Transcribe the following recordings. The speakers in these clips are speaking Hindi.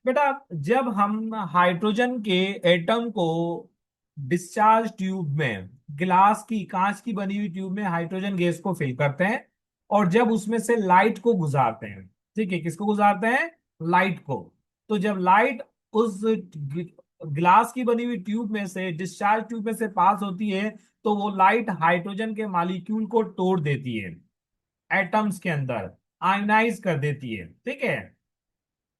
बेटा, जब हम हाइड्रोजन के एटम को डिस्चार्ज ट्यूब में, गिलास की कांच की बनी हुई ट्यूब में हाइड्रोजन गैस को फिल करते हैं और जब उसमें से लाइट को गुजारते हैं, ठीक है, किसको गुजारते हैं? लाइट को। तो जब लाइट उस गिलास की बनी हुई ट्यूब में से, डिस्चार्ज ट्यूब में से पास होती है, तो वो लाइट हाइड्रोजन के मॉलिक्यूल को तोड़ देती है, एटम्स के अंदर आयनाइज कर देती है, ठीक है।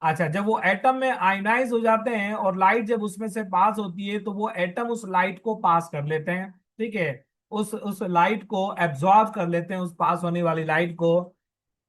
अच्छा, जब वो एटम में आयनाइज हो जाते हैं और लाइट जब उसमें से पास होती है, तो वो एटम उस लाइट को पास कर लेते हैं, ठीक है। उस लाइट को एब्जॉर्ब कर लेते हैं, उस पास होने वाली लाइट को।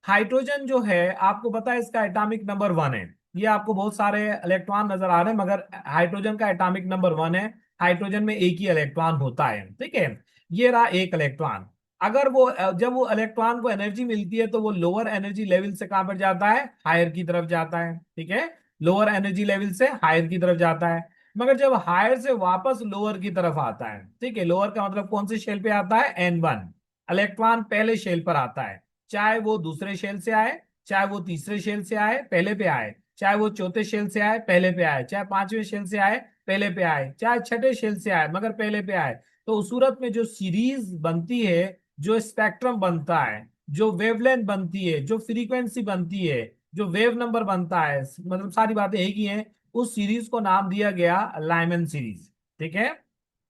हाइड्रोजन जो है, आपको पता है इसका एटॉमिक नंबर 1 है। ये आपको बहुत सारे इलेक्ट्रॉन नजर आ रहे हैं, मगर हाइड्रोजन का एटॉमिक नंबर 1 है। हाइड्रोजन में एक ही इलेक्ट्रॉन होता है, ठीक है। ये रहा एक इलेक्ट्रॉन। अगर वो जब वो इलेक्ट्रॉन को एनर्जी मिलती है, तो वो लोअर एनर्जी लेवल से कहां पर जाता है? हायर की तरफ जाता है, ठीक है। लोअर एनर्जी लेवल से हायर की तरफ जाता है। मगर जब हायर से वापस लोअर की तरफ आता है, ठीक है, लोअर का मतलब कौन से शेल पे आता है? N1। इलेक्ट्रॉन पहले शेल पर आता है, चाहे वो दूसरे शेल से आए, चाहे वो तीसरे शेल से आए, पहले पे आए, चाहे वो चौथे शेल से आए, पहले पे आए, चाहे पांचवें शेल से आए, पहले पे आए, चाहे छठे शेल से आए, मगर पहले पे आए। तो उस सूरत में जो सीरीज बनती है, जो स्पेक्ट्रम बनता है, जो वेवलेंथ बनती है, जो फ्रीक्वेंसी बनती है, जो वेव नंबर बनता है, मतलब सारी बातें एक ही हैं। उस सीरीज को नाम दिया गया लाइमन सीरीज, ठीक है।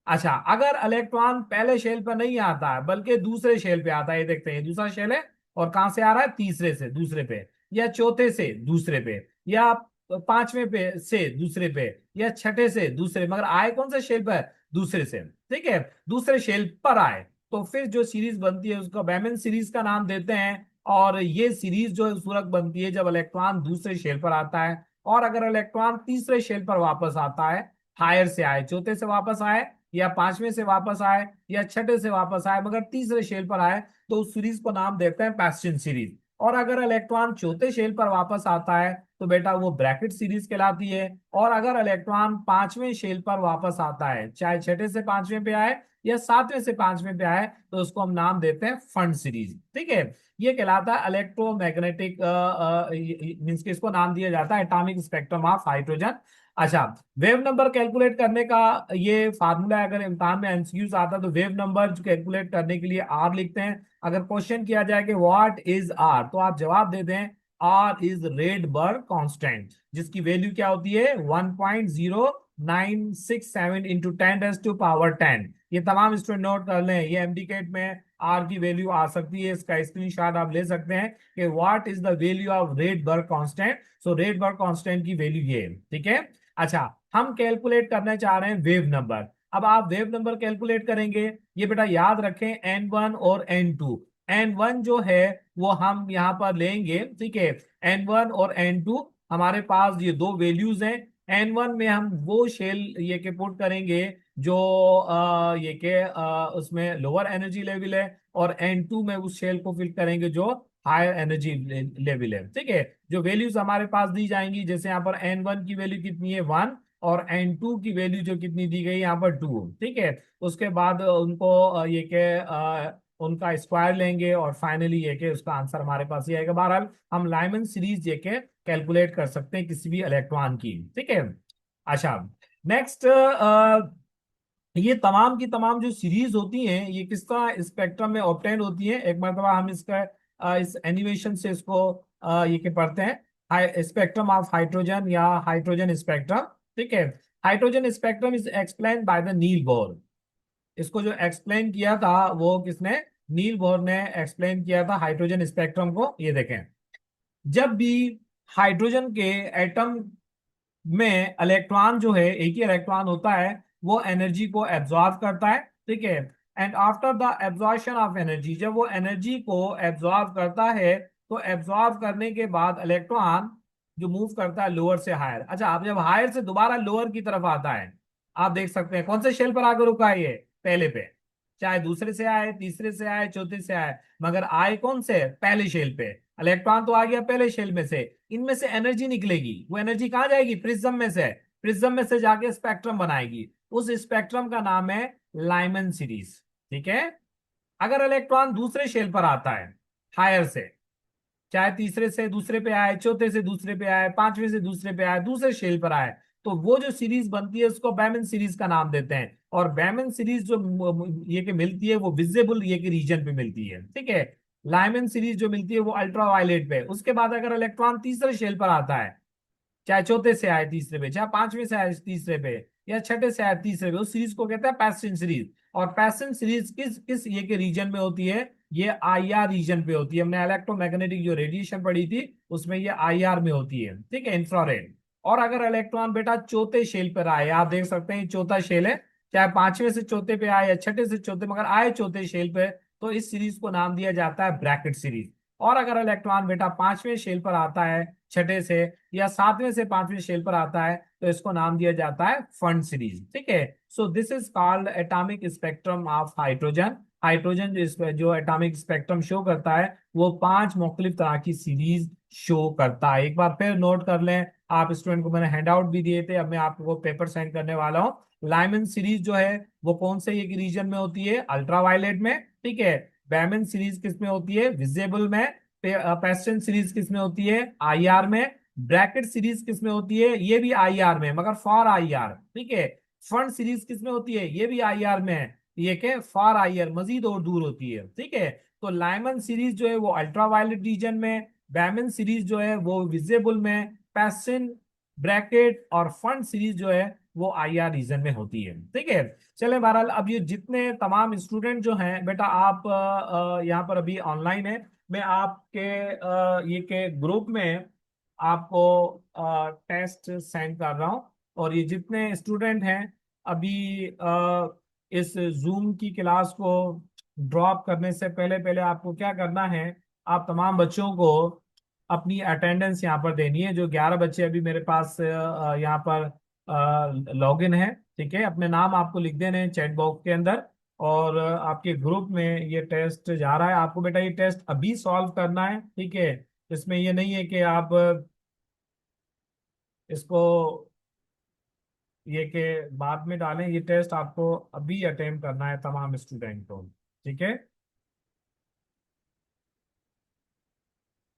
अच्छा, अगर इलेक्ट्रॉन पहले शेल पर नहीं आता है बल्कि दूसरे शेल पे आता है, ये देखते हैं दूसरा शेल है, और कहां से आ रहा है? तीसरे से दूसरे पे, या चौथे से दूसरे पे, या पांचवें पे से दूसरे पे, या छठे से दूसरे, मगर आए कौन से शेल पर? दूसरे से, ठीक है। दूसरे शेल पर आए, तो फिर जो सीरीज बनती है उसको बैमन सीरीज का नाम देते हैं। और ये सीरीज जो है सूरत बनती है जब इलेक्ट्रॉन दूसरे शेल पर आता है, और अगर इलेक्ट्रॉन तीसरे शेल पर वापस आता है, हायर से आए, चौथे से वापस आए, या पांचवें से वापस आए, या छठे से वापस आए, मगर तीसरे शेल पर आए, तो उस सीरीज को नाम देते हैं पैस्चन सीरीज। और अगर इलेक्ट्रॉन चौथे शेल पर वापस आता है, तो बेटा वो ब्रैकेट सीरीज कहलाती है। और अगर इलेक्ट्रॉन पांचवें शेल पर वापस आता है, चाहे छठे से पांचवें पे आए या सातवें से पांचवें पे आए, तो उसको हम नाम देते हैं फंड सीरीज, ठीक है। ये कहलाता है इलेक्ट्रोमैग्नेटिक, मीन्स के इसको नाम दिया जाता है एटॉमिक स्पेक्ट्रम ऑफ हाइड्रोजन। अच्छा, वेव नंबर कैलकुलेट करने का ये फार्मूला है। अगर इम्तिहान में एमसीक्यूज आता है तो वेव नंबर कैलकुलेट करने के लिए आर लिखते हैं। अगर क्वेश्चन किया जाए कि व्हाट इज आर, तो आप जवाब दे दें आर इज रेडबर्ग कांस्टेंट, जिसकी वैल्यू क्या होती है? 1.0967 इंटू 10⁻10। ये तमाम स्टूडेंट नोट कर लें, ये एमडीकेट में आर की वैल्यू आ सकती है, इसका स्क्रीनशॉट आप ले सकते हैं कि what is the value of Rydberg constant. So Rydberg constant की वैल्यू ये है, ठीक है। अच्छा, हम कैलकुलेट करना चाह रहे हैं वेव नंबर। अब आप वेव नंबर कैलकुलेट करेंगे, ये बेटा याद रखें N1 और N2। N1 जो है वो हम यहाँ पर लेंगे, ठीक है। N1 और N2 हमारे पास ये दो वैल्यूज हैं। N1 में हम वो शेल ये के पुट करेंगे जो ये के उसमें लोअर एनर्जी लेवल है, और N2 में उस शेल को फिल करेंगे जो हायर एनर्जी लेवल है, ठीक है। जो वैल्यूज हमारे पास दी जाएंगी, जैसे यहाँ पर N1 की वैल्यू कितनी है? 1। और N2 की वैल्यू जो कितनी दी गई यहाँ पर 2, ठीक है। उसके बाद उनको ये के उनका स्क्वायर लेंगे, और फाइनली ये के उसका आंसर हमारे पास ही आएगा। बहरहाल हम लाइमन सीरीज ये के कैलकुलेट कर सकते हैं किसी भी इलेक्ट्रॉन की, ठीक है। अच्छा, नेक्स्ट, ये तमाम की तमाम जो सीरीज होती हैं, ये किसका स्पेक्ट्रम में ऑब्टेन होती है? एक मरतबा हम इसका इस एनिमेशन से इसको ये के पढ़ते हैं। हाई स्पेक्ट्रम ऑफ हाइड्रोजन, या हाइड्रोजन स्पेक्ट्रम, ठीक है। Hydrogen spectrum is explain by the Niels Bohr. इसको जो एक्सप्लेन किया था वो किसने? नील बोर ने एक्सप्लेन किया था हाइड्रोजन स्पेक्ट्रम को। ये देखें, जब भी हाइड्रोजन के एटम में इलेक्ट्रॉन जो है, एक ही इलेक्ट्रॉन होता है, वो एनर्जी को एब्जॉर्ब करता है, ठीक है। And after the absorption of energy, जब वो एनर्जी को एब्जॉर्ब करता है, तो एब्जॉर्ब करने के बाद इलेक्ट्रॉन जो मूव करता है लोअर से हायर। अच्छा, अब जब हायर से दोबारा लोअर की तरफ आता है, आप देख सकते हैं कौन से शेल पर आकर रुका है? ये पहले पे। चाहे दूसरे से आए, तीसरे से आए, चौथे से आए, मगर आए कौन से? पहले शेल पे। इलेक्ट्रॉन तो आ गया पहले शेल में से। इनमें से एनर्जी निकलेगी, वो एनर्जी कहां जाएगी? प्रिज्म में से। प्रिज्म में से जाके स्पेक्ट्रम बनाएगी। उस स्पेक्ट्रम का नाम है लाइमन सीरीज, ठीक है। अगर इलेक्ट्रॉन दूसरे शेल पर आता है, हायर से, चाहे तीसरे से दूसरे पे आए, चौथे से दूसरे पे आए, पांचवें से दूसरे पे आए, दूसरे शेल पर आए, तो वो जो सीरीज बनती है उसको बैमन सीरीज का नाम देते हैं। और बैमन सीरीज जो ये के मिलती है वो विजिबल ये के रीजन पे मिलती है, ठीक है। लाइमन सीरीज जो मिलती है वो अल्ट्रावायलेट पे। उसके बाद अगर इलेक्ट्रॉन तीसरे शेल पर आता है, चाहे चौथे से आए तीसरे पे, चाहे पांचवें से आए तीसरे पे, या छठे से आए तीसरे पे, उस सीरीज को कहते हैं पैसेंजर सीरीज। और पैसेंजर सीरीज किस किस ये के रीजन में होती है? ये आईआर रीजन पे होती है। हमने इलेक्ट्रोमैग्नेटिक जो रेडिएशन पढ़ी थी उसमें ये आईआर में होती है, ठीक है, इंफ्रारेड। और अगर इलेक्ट्रॉन बेटा चौथे शेल पर आए, आप देख सकते हैं चौथा शेल है, चाहे पांचवें से चौथे पे आए या छठे से चौथे, मगर आए चौथे शेल पे, तो इस सीरीज को नाम दिया जाता है ब्रैकेट सीरीज। और अगर इलेक्ट्रॉन बेटा पांचवें शेल पर आता है छठे से, या सातवें से पांचवें शेल पर आता है, तो इसको नाम दिया जाता है फंड सीरीज, ठीक है। So this is called atomic spectrum of hydrogen. Hydrogen जो एटॉमिक स्पेक्ट्रम शो करता है वो पांच मुख्तलिफ तरह की सीरीज शो करता है। एक बार फिर नोट कर लें, आप स्टूडेंट को मैंने हैंड आउट भी दिए थे, अब मैं आपको पेपर सेंड करने वाला हूँ। लाइमन सीरीज जो है वो कौन से ये रीजन में होती है? अल्ट्रावायलेट में, ठीक है। बैमन सीरीज किस में होती है? विजिबल में। पेस्टन सीरीज किस में होती है? आईआर में। ब्रैकेट सीरीज किस में होती है? ये भी आईआर में, मगर फॉर आईआर, ठीक है। फंड सीरीज किस में होती है? ये भी आईआर में है, ये के फॉर आईआर, मजीद और दूर होती है, ठीक है। तो लाइमन सीरीज जो है वो अल्ट्रावायलेट रीजन में, बैमन सीरीज जो है वो विजिबल में, पैसिन, ब्रैकेट और फंड सीरीज जो है वो आईआर रीजन में होती है, ठीक है। चले बहरहाल, अब ये जितने तमाम स्टूडेंट जो हैं बेटा, आप यहाँ पर अभी ऑनलाइन है, मैं आपके ये के ग्रुप में आपको टेस्ट सेंड कर रहा हूँ। और ये जितने स्टूडेंट हैं अभी इस जूम की क्लास को ड्रॉप करने से पहले पहले आपको क्या करना है, आप तमाम बच्चों को अपनी अटेंडेंस यहाँ पर देनी है। जो 11 बच्चे अभी मेरे पास यहाँ पर लॉगिन है, ठीक है, अपने नाम आपको लिख देने हैं चैट बॉक्स के अंदर। और आपके ग्रुप में ये टेस्ट जा रहा है, आपको बेटा ये टेस्ट अभी सॉल्व करना है, ठीक है। इसमें ये नहीं है कि आप इसको ये के बाद में डालें, ये टेस्ट आपको अभी अटेम्प्ट करना है तमाम स्टूडेंट को, ठीक है।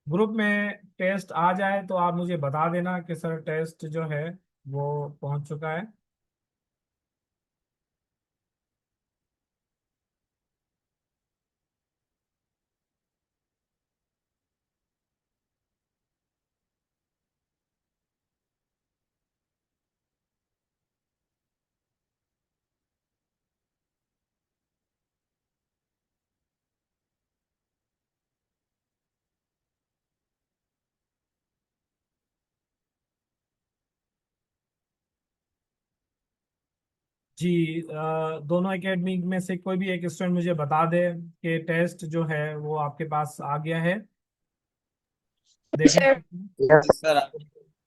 ग्रुप में टेस्ट आ जाए तो आप मुझे बता देना कि सर टेस्ट जो है वो पहुंच चुका है। जी, दोनों एकेडमी में से कोई भी एक स्टूडेंट मुझे बता दे कि टेस्ट जो है वो आपके पास आ गया है, देखें। Sir. Yes sir.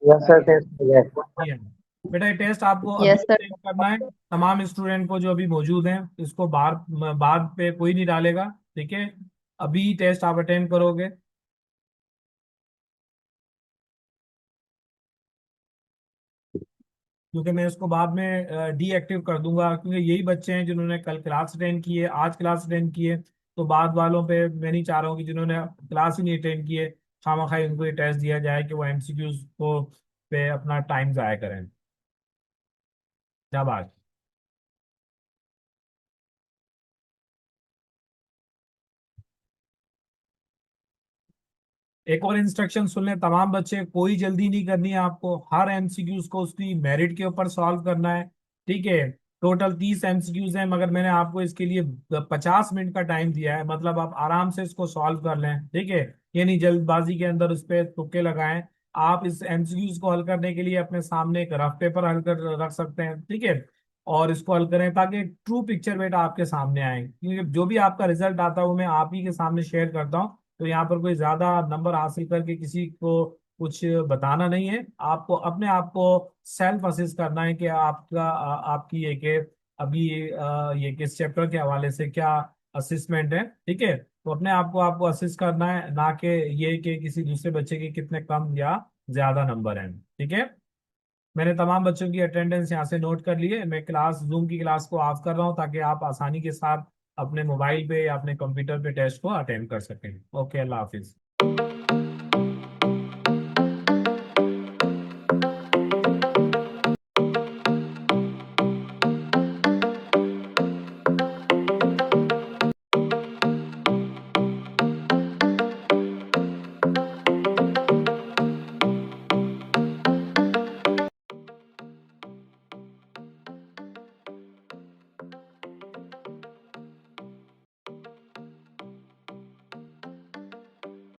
Yes sir, test हो गया। जी हाँ। बेटा ये टेस्ट आपको अभी यस सर। अटेंड करना है, तमाम स्टूडेंट को जो अभी मौजूद हैं, इसको बाहर बाद पे कोई नहीं डालेगा, ठीक है। अभी टेस्ट आप अटेंड करोगे, क्योंकि मैं इसको बाद में डीएक्टिव कर दूंगा, क्योंकि यही बच्चे हैं जिन्होंने कल क्लास अटेंड की है, आज क्लास अटेंड की है। तो बाद वालों पे मैं नहीं चाह रहा हूँ कि जिन्होंने क्लास ही नहीं अटेंड की है खामा उनको ये टेस्ट दिया जाए कि वो एमसीक्यूज को पे अपना टाइम जाया करें। शाबाश। एक और इंस्ट्रक्शन सुन लें तमाम बच्चे, कोई जल्दी नहीं करनी है आपको, हर एमसीक्यूज को उसकी मेरिट के ऊपर सॉल्व करना है, ठीक है। टोटल 30 एमसीक्यूज हैं, मगर मैंने आपको इसके लिए 50 मिनट का टाइम दिया है, मतलब आप आराम से इसको सॉल्व कर लें, ठीक है। ये नहीं जल्दबाजी के अंदर उस पर तुक्के लगाएं। आप इस एमसीक्यूज को हल करने के लिए अपने सामने एक रफ पेपर हल कर रख सकते हैं, ठीक है। और इसको हल करें ताकि ट्रू पिक्चर बेटा आपके सामने आए, क्योंकि जो भी आपका रिजल्ट आता है वो मैं आप ही के सामने शेयर करता हूँ। तो यहाँ पर कोई ज्यादा नंबर हासिल करके किसी को कुछ बताना नहीं है, आपको अपने आप को सेल्फ असेस करना है कि आपका आपकी ये के अभी ये किस चैप्टर के हवाले से क्या असेसमेंट है, ठीक है। तो अपने आप को आपको असेस करना है, ना कि ये कि किसी दूसरे बच्चे के कितने कम या ज्यादा नंबर हैं, ठीक है। मैंने तमाम बच्चों की अटेंडेंस यहाँ से नोट कर ली है। मैं क्लास जूम की क्लास को ऑफ कर रहा हूँ ताकि आप आसानी के साथ अपने मोबाइल पे या अपने कंप्यूटर पे टेस्ट को अटेंड कर सकें। ओके, अल्लाह हाफिज।